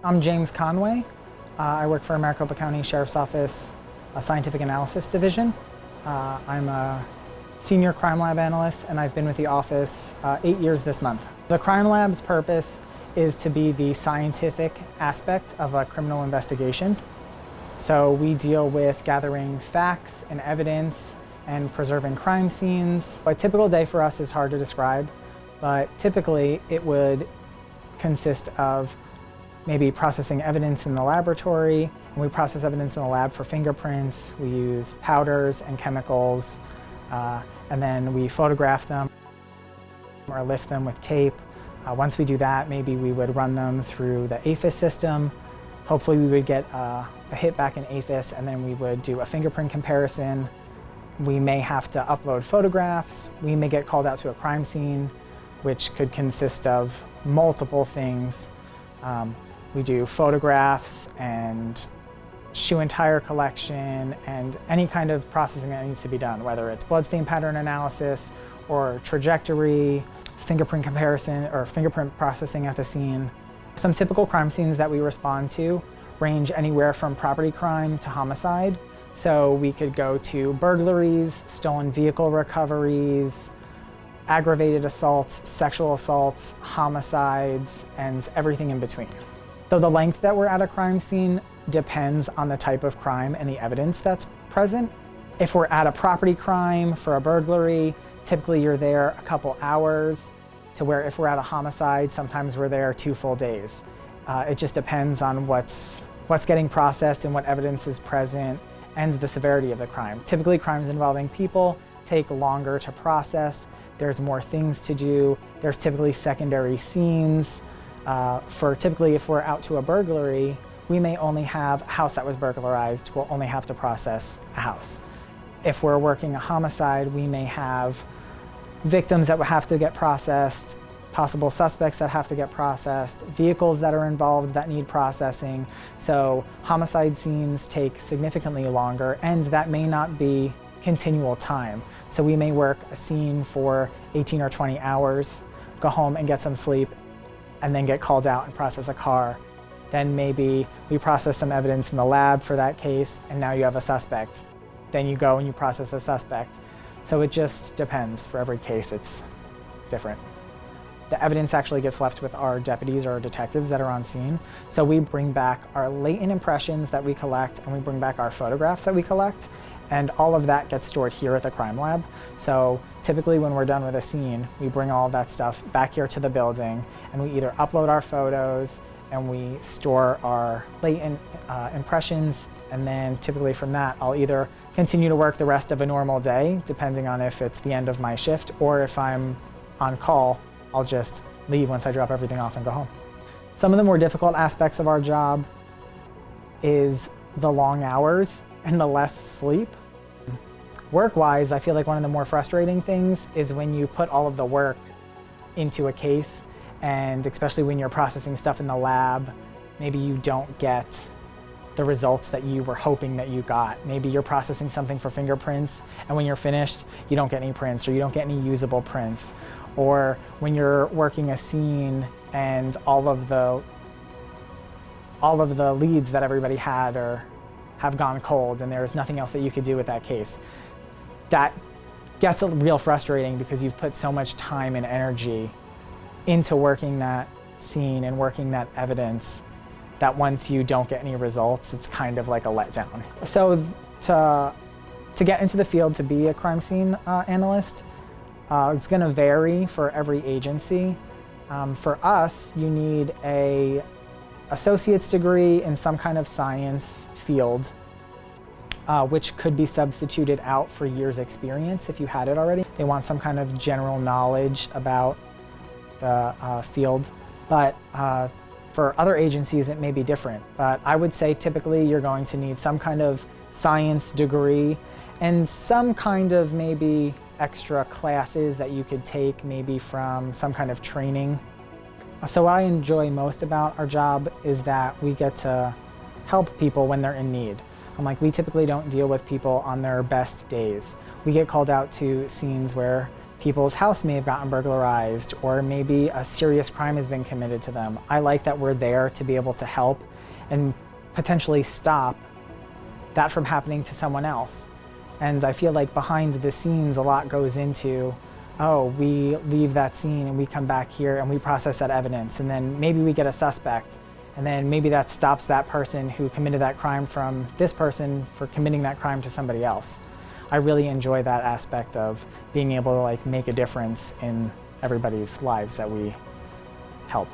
I'm James Conway. I work for Maricopa County Sheriff's Office Scientific Analysis Division. I'm a senior crime lab analyst, and I've been with the office 8 years this month. The crime lab's purpose is to be the scientific aspect of a criminal investigation. So we deal with gathering facts and evidence and preserving crime scenes. A typical day for us is hard to describe, but typically it would consist of maybe processing evidence in the laboratory, and we process evidence in the lab for fingerprints. We use powders and chemicals, and then we photograph them or lift them with tape. Once we do that, maybe we would run them through the AFIS system. Hopefully we would get a hit back in AFIS, and then we would do a fingerprint comparison. We may have to upload photographs. We may get called out to a crime scene, which could consist of multiple things. We do photographs and shoe and tire collection and any kind of processing that needs to be done, whether it's bloodstain pattern analysis or trajectory, fingerprint comparison, or fingerprint processing at the scene. Some typical crime scenes that we respond to range anywhere from property crime to homicide. So we could go to burglaries, stolen vehicle recoveries, aggravated assaults, sexual assaults, homicides, and everything in between. So the length that we're at a crime scene depends on the type of crime and the evidence that's present. If we're at a property crime for a burglary, typically you're there a couple hours, to where if we're at a homicide, sometimes we're there 2 full days. It just depends on what's getting processed and what evidence is present and the severity of the crime. Typically crimes involving people take longer to process. There's more things to do. There's typically secondary scenes. Typically if we're out to a burglary, we may only have a house that was burglarized. We'll only have to process a house. If we're working a homicide, we may have victims that would have to get processed, possible suspects that have to get processed, vehicles that are involved that need processing. So homicide scenes take significantly longer, and that may not be continual time. So we may work a scene for 18 or 20 hours, go home and get some sleep, and then get called out and process a car. Then maybe we process some evidence in the lab for that case, and now you have a suspect. Then you go and you process a suspect. So it just depends. For every case, it's different. The evidence actually gets left with our deputies or our detectives that are on scene. So we bring back our latent impressions that we collect, and we bring back our photographs that we collect, and all of that gets stored here at the crime lab. So typically when we're done with a scene, we bring all of that stuff back here to the building, and we either upload our photos and we store our latent impressions, and then typically from that, I'll either continue to work the rest of a normal day, depending on if it's the end of my shift, or if I'm on call, I'll just leave once I drop everything off and go home. Some of the more difficult aspects of our job is the long hours and the less sleep. Work-wise, I feel like one of the more frustrating things is when you put all of the work into a case, and especially when you're processing stuff in the lab, maybe you don't get the results that you were hoping that you got. Maybe you're processing something for fingerprints, and when you're finished, you don't get any prints, or you don't get any usable prints. Or when you're working a scene and all of the leads that everybody had have gone cold, and there's nothing else that you could do with that case. That gets real frustrating because you've put so much time and energy into working that scene and working that evidence that once you don't get any results, it's kind of like a letdown. So to get into the field to be a crime scene analyst, it's going to vary for every agency. For us, you need an associate's degree in some kind of science field, which could be substituted out for years' experience if you had it already. They want some kind of general knowledge about the field, but for other agencies it may be different. But I would say typically you're going to need some kind of science degree and some kind of maybe extra classes that you could take maybe from some kind of training. So what I enjoy most about our job is that we get to help people when they're in need. We typically don't deal with people on their best days. We get called out to scenes where people's house may have gotten burglarized, or maybe a serious crime has been committed to them. I like that we're there to be able to help and potentially stop that from happening to someone else. And I feel like behind the scenes a lot goes into, oh, we leave that scene and we come back here and we process that evidence, and then maybe we get a suspect, and then maybe that stops that person who committed that crime from this person for committing that crime to somebody else. I really enjoy that aspect of being able to like make a difference in everybody's lives that we help.